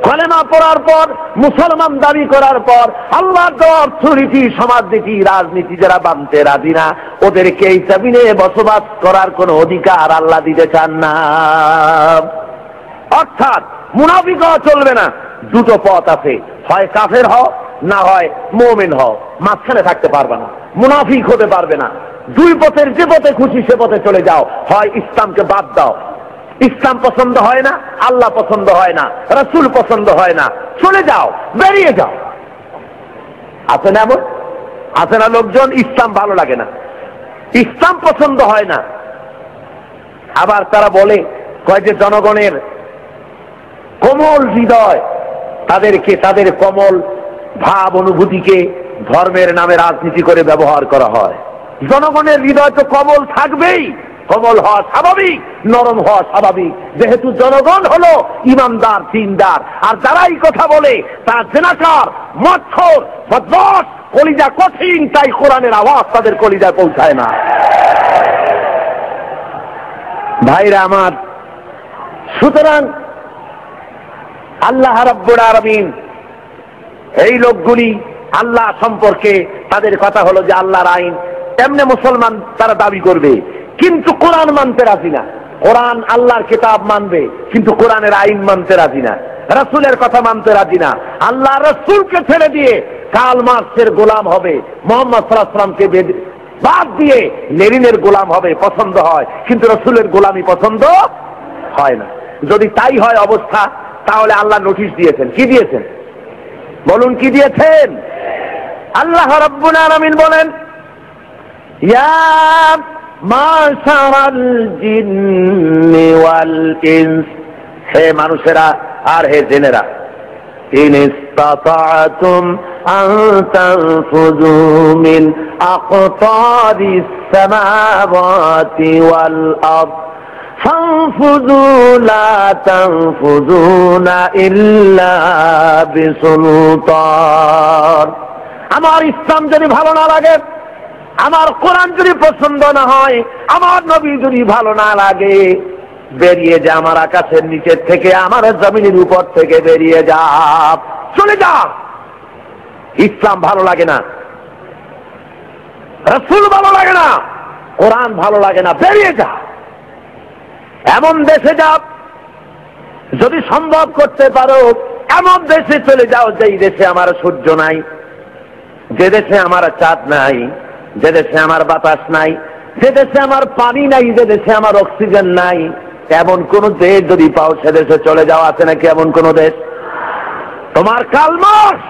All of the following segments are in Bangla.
কলেমা পড়ার পর, মুসলমান দাবি করার পর আল্লাহর দেওয়া অর্থনীতি, সমাজনীতি, রাজনীতি যারা মানতে রাজি না, ওদেরকে এই জমিনে বসবাস করার কোন অধিকার আল্লাহ দিতে চান না। অর্থাৎ মুনাফিক হওয়া চলবে না। দুটো পথ আছে, হয় কাফের হও, না হয় মুমিন হও, মাঝখানে থাকতে পারবে না, মুনাফিক হতে পারবে না। দুই পথের যে পথে খুশি সে পথে চলে যাও, হয় ইসলামকে বাদ দাও, ইসলাম পছন্দ হয় না, আল্লাহ পছন্দ হয় না, রাসূল পছন্দ হয় না, চলে যাও, বেরিয়ে যাও। আছে না এমন? আছে না লোকজন ইসলাম ভালো লাগে না, ইসলাম পছন্দ হয় না, আবার তারা বলে কয় যে জনগণের কোমল হৃদয়, তাদেরকে তাদের কোমল ভাব অনুভূতিকে ধর্মের নামে রাজনীতি করে ব্যবহার করা হয়। জনগণের হৃদয় তো কোমল থাকবেই, কোমল হওয়া স্বাভাবিক, নরম হওয়া স্বাভাবিক, যেহেতু জনগণ হলো ইমানদার, দিনদার। আর যারা এই কথা বলে তারা জেনাকার, মদখোর, বদমাশ, কলিজা কঠিন, তাই কোরআনের আওয়াজ তাদের কলিজায় পৌঁছায় না। ভাইরা আমার, সুতরাং আল্লাহ রাব্বুল আলামিন এই লোকগুলি আল্লাহ সম্পর্কে তাদের কথা হলো যে আল্লাহর আইন, এমনি মুসলমান তারা দাবি করবে কিন্তু কোরআন মানতে রাজি না। কোরআন আল্লাহর কিতাব মানবে কিন্তু কোরআনের আইন মানতে রাজি না, রাসূলের কথা মানতে রাজি না। আল্লাহ রাসূলকে ছেড়ে দিয়ে কার্ল মার্কসের গোলাম হবে, মুহাম্মদ সাল্লাল্লাহু আলাইহি ওয়াসাল্লামকে বাদ দিয়ে লেনিনের গোলাম হবে, পছন্দ হয়, কিন্তু রাসূলের গোলামি পছন্দ হয় না। যদি তাই হয় অবস্থা, তাহলে আল্লাহ নোটিশ দিয়েছেন। কি দিয়েছেন বলুন? কি দিয়েছেন? আল্লাহ রাব্বুল আলামিন বলেন, ইয়া মাশারাল জিন্নি ওয়াল ইনস, হে মানুষেরা আর হে জিনেরা, ইন ইসতাতা'তুম আন তানফুযু মিন আকতারিস সামাওয়াতি ওয়াল আরদ ফানফুযু লা তানফুযুনা ইল্লা বিসুলতান। আমার ইসলাম যদি ভালো না লাগে, আমার কোরআন যদি পছন্দ না হয়, আমার নবী যদি ভালো না লাগে, বেরিয়ে যা আমার আকাশের নিচের থেকে, আমার জমিনের উপর থেকে বেরিয়ে যা, চলে যা। ইসলাম ভালো লাগে না, রাসূল ভালো লাগে না, কোরআন ভালো লাগে না, বেরিয়ে যা। এমন দেশে যা, যদি সম্ভব করতে পারো এমন দেশে চলে যাও যেই দেশে আমার সূর্য নাই, যে দেশে আমার চাঁদ নাই, যে দেশে আমার বাতাস নাই, যে দেশে আমার পানি নাই, যে দেশে আমার অক্সিজেন নাই, এমন কোন দেশ যদি পাও সে দেশে চলে যাওয়া। আছে নাকি এমন কোন দেশ? তোমার কার্ল মার্কস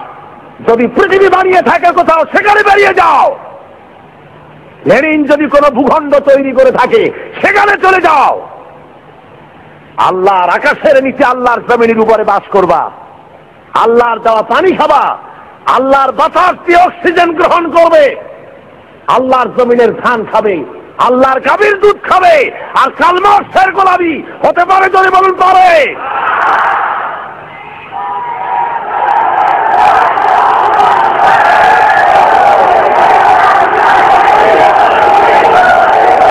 যদি পৃথিবী বানিয়ে থাকে কোথাও, সেখানে বেরিয়ে যাও। লেনিন যদি কোনো ভূখণ্ড তৈরি করে থাকে, সেখানে চলে যাও। আল্লাহর আকাশের নিচে, আল্লাহর জমিনের উপরে বাস করবা, আল্লাহর দেওয়া পানি খাবা, আল্লাহর বাতাস দিয়ে অক্সিজেন গ্রহণ করবে, আল্লাহর জমিনের ধান খাবে, আল্লাহর গাভীর দুধ খাবে। আর কার্ল মার্কসের গোলামি হতে পারে? যদি বলুন পারে।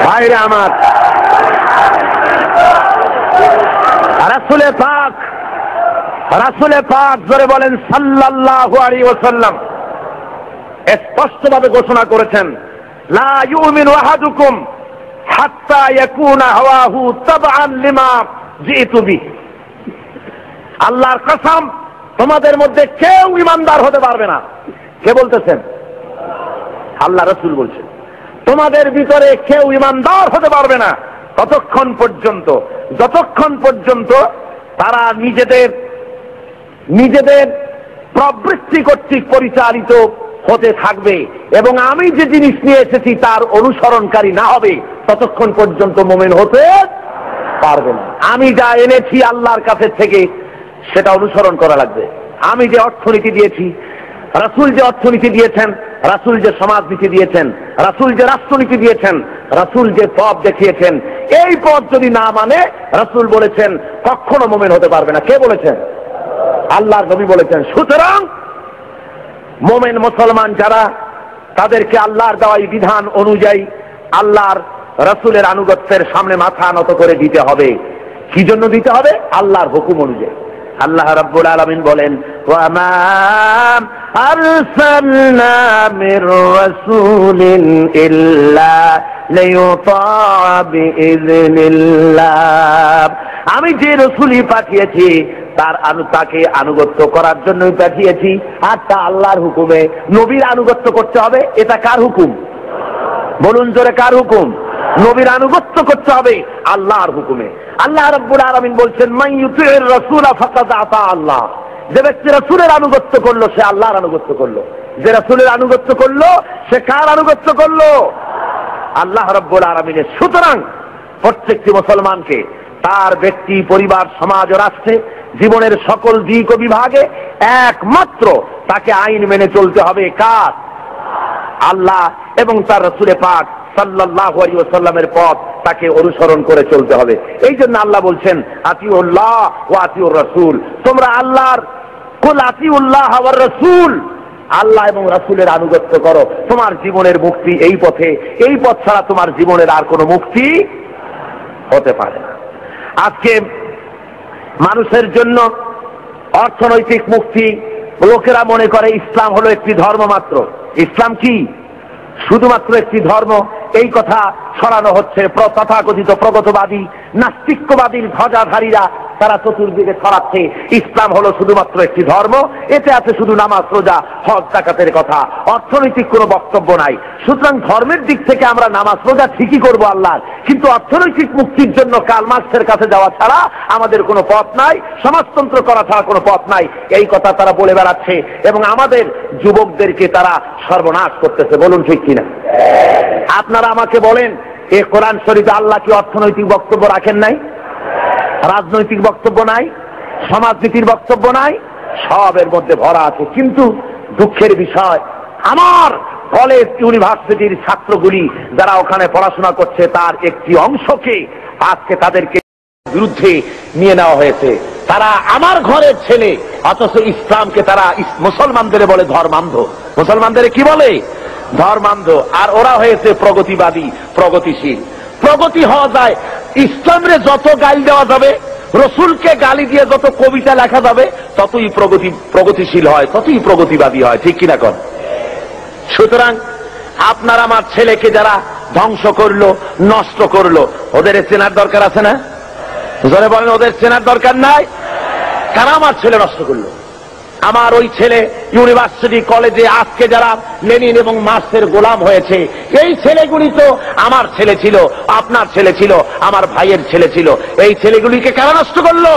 ভাইরা আমার, রাসূলে পাক জোরে বলেন সাল্লাল্লাহু আলাইহি ওয়াসাল্লাম স্পষ্টভাবে ঘোষণা করেছেন, লা ইউমিনু আহাদুকুম হাত্তা ইয়াকুনা হাওয়াহু তাবআন লিমা জিতু বিহি। আল্লাহর কসম, তোমাদের মধ্যে কেউ ঈমানদার হতে পারবে না। কে বলতেছেন? আল্লাহ রাসূল বলছেন, তোমাদের ভিতরে কেউ ঈমানদার হতে পারবে না ততক্ষণ পর্যন্ত, যতক্ষণ পর্যন্ত তারা নিজেদের প্রবৃত্তি কর্তৃক পরিচালিত হতে থাকবে এবং আমি যে জিনিস নিয়ে এসেছি তার অনুসরণকারী না হবে, ততক্ষণ পর্যন্ত মুমিন হতে পারবে না। আমি যা এনেছি আল্লাহর কাছে থেকে সেটা অনুসরণ করা লাগবে। আমি যে অর্থনীতি দিয়েছি, রাসূল যে অর্থনীতি দিয়েছেন, রাসূল যে সমাজনীতি দিয়েছেন, রাসূল যে রাষ্ট্রনীতি দিয়েছেন, রাসূল যে পথ দেখিয়েছেন, এই পথ যদি না মানে, রাসূল বলেছেন কখনো মুমিন হতে পারবে না। কে বলেছেন? আল্লাহর নবী বলেছেন। সুতরাং মুমিন মুসলমান যারা, তাদেরকে আল্লাহর দেওয়া বিধান অনুযায়ী আল্লাহর রাসূলের আনুগত্যের সামনে মাথা নত করে দিতে হবে। কি জন্য দিতে হবে? আল্লাহর হুকুম অনুযায়ী। আল্লাহ রাব্বুল আলামিন বলেন, ওয়া মা আরসালনা মির রাসূলিন ইল্লা লিইউতা বিইذনিল্লাহ। আমি যে রাসূলই পাঠিয়েছি তাকে আনুগত্য করার জন্যই পাঠিয়েছি, আর তা আল্লাহর হুকুমে। নবীর আনুগত্য করতে হবে, এটা কার হুকুম? বলুন জোরে, কার হুকুম? নবীর আনুগত্য করতে হবে আল্লাহর হুকুমে। আল্লাহ রাব্বুল আলামিন বলছেন, মান ইউতিউর রাসূলা ফাকাদ আতা আল্লাহ। যে ব্যক্তি রাসূলের আনুগত্য করলো সে আল্লাহর আনুগত্য করলো। যে রাসূলের আনুগত্য করলো সে কার আনুগত্য করলো? আল্লাহ রাব্বুল আলামিনের। সুতরাং প্রত্যেকটি মুসলমানকে তার ব্যক্তি, পরিবার, সমাজ ও রাষ্ট্রে জীবনের সকল দিক ও বিভাগে একমাত্র তাকে আইন মেনে চলতে হবে। কার? আল্লাহ এবং তার রাসূল পাক সাল্লাল্লাহু আলাইহি ওয়াসাল্লামের পথ তাকে অনুসরণ করে চলতে হবে। এই জন্য আল্লাহ বলছেন, আতিউল্লাহ ওয়া আতিউর রাসূল। তোমরা আল্লাহর, কুল আতিউল্লাহ ওয়ার রাসূল, আল্লাহ এবং রাসূলের আনুগত্য করো। তোমার জীবনের মুক্তি এই পথে। এই পথ ছাড়া তোমার জীবনের আর কোনো মুক্তি হতে পারে না। আজকে মানুষের জন্য অর্থনৈতিক মুক্তি, লোকেরা মনে করে ইসলাম হলো একটি ধর্ম মাত্র। ইসলাম কি? শুধুমাত্র একটি ধর্ম। এই কথা ছড়ানো হচ্ছে তথাকথিত প্রগতবাদী, নাস্তিক্যবাদীর ধ্বজাধারীরা। তারা চতুর্দিকে ছড়াচ্ছে ইসলাম হলো শুধুমাত্র একটি ধর্ম, এতে আছে শুধু নামাজ, রোজা, হজ, যাকাতের কথা, অর্থনৈতিক কোনো বক্তব্য নাই। সুতরাং ধর্মের দিক থেকে আমরা নামাজ, রোজা ঠিকই করবো আল্লাহর, কিন্তু অর্থনৈতিক মুক্তির জন্য কার্ল মার্কসের কাছে যাওয়া ছাড়া আমাদের কোনো পথ নাই, সমাজতন্ত্র করা ছাড়া কোনো পথ নাই। এই কথা তারা বলে বেড়াচ্ছে এবং আমাদের যুবকদেরকে তারা সর্বনাশ করতেছে। বলুন ঠিক কিনা? আপনারা আমাকে বলেন, এ কোরআন শরীফে আল্লাহ কি অর্থনৈতিক বক্তব্য রাখেন নাই? রাজনৈতিক বক্তব্য নাই? সমাজনীতির বক্তব্য নাই? সবের মধ্যে ভরা আছে। কিন্তু দুঃখের বিষয়, আমার কলেজ, ইউনিভার্সিটির ছাত্রগুলি যারা ওখানে পড়াশোনা করছে তার একটি অংশকে আজকে তাদেরকে বিরুদ্ধে নিয়ে নেওয়া হয়েছে। তারা আমার ঘরের ছেলে, অথচ ইসলামকে তারা মুসলমানদের বলে ধর্মান্ধ। মুসলমানদের কি বলে? ধর্মান্ধ। আর ওরা হয়েছে প্রগতিবাদী, প্রগতিশীল। প্রগতি হওয়া যায়, ইসলামরে যত গালি দেওয়া যাবে, রসুলকে গালি দিয়ে যত কবিতা লেখা যাবে, ততই প্রগতিশীল হয়, ততই প্রগতিবাদী হয়। ঠিক কিনা কন? সুতরাং আপনার আমার ছেলেকে যারা ধ্বংস করলো, নষ্ট করলো, ওদের চেনার দরকার আছে না? জোরে বলেন, ওদের চেনার দরকার নাই? কারা আমার ছেলে নষ্ট করলো? আমার ওই ছেলে ইউনিভার্সিটি, কলেজে আজকে যারা লেনিন এবং মার্কসের গোলাম হয়েছে, এই ছেলেগুলি তো আমার ছেলে ছিল, আপনার ছেলে ছিল, আমার ভাইয়ের ছেলে ছিল। এই ছেলেগুলিকে কারা নষ্ট করলো?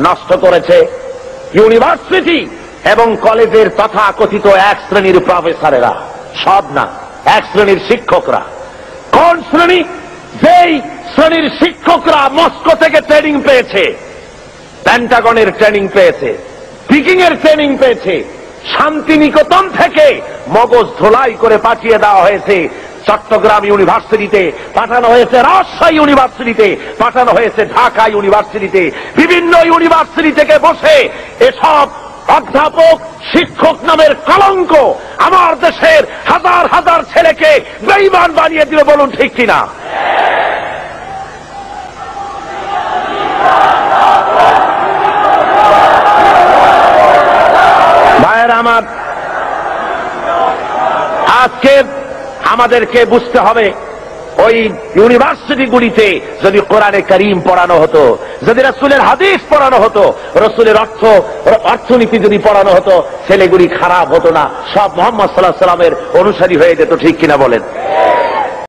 নষ্ট করেছে ইউনিভার্সিটি এবং কলেজের তথাকথিত এক শ্রেণীর প্রফেসরেরা। সব না, এক শ্রেণীর শিক্ষকরা। কোন শ্রেণী? যেই শ্রেণীর শিক্ষকরা মস্কো থেকে ট্রেনিং পেয়েছে, পেন্টাগনের ট্রেনিং পেয়েছে, পিকিং এর ট্রেনিং পেয়েছে, শান্তিনিকেতন থেকে মগজ ধোলাই করে পাঠিয়ে দেওয়া হয়েছে চট্টগ্রাম ইউনিভার্সিটিতে, পাঠানো হয়েছে রাজশাহী ইউনিভার্সিটিতে, পাঠানো হয়েছে ঢাকা ইউনিভার্সিটিতে। বিভিন্ন ইউনিভার্সিটি থেকে বসে এসব অধ্যাপক, শিক্ষক নামের কলঙ্ক আমার দেশের হাজার হাজার ছেলেকে বেঈমান বানিয়ে দিল। বলুন ঠিক কিনা? ভাইয়ের আমার, আজকে আমাদেরকে বুঝতে হবে, ওই ইউনিভার্সিটিগুলিতে যদি কোরআনে কারীম পড়ানো হতো, যদি রাসূলের হাদিস পড়ানো হতো, রাসূলের অর্থনীতি যদি পড়ানো হতো, ছেলেগুলি খারাপ হতো না, সব মুহাম্মদ সাল্লাল্লাহু আলাইহি ওয়াসাল্লামের অনুসারী হয়ে যেত। ঠিক কিনা বলেন?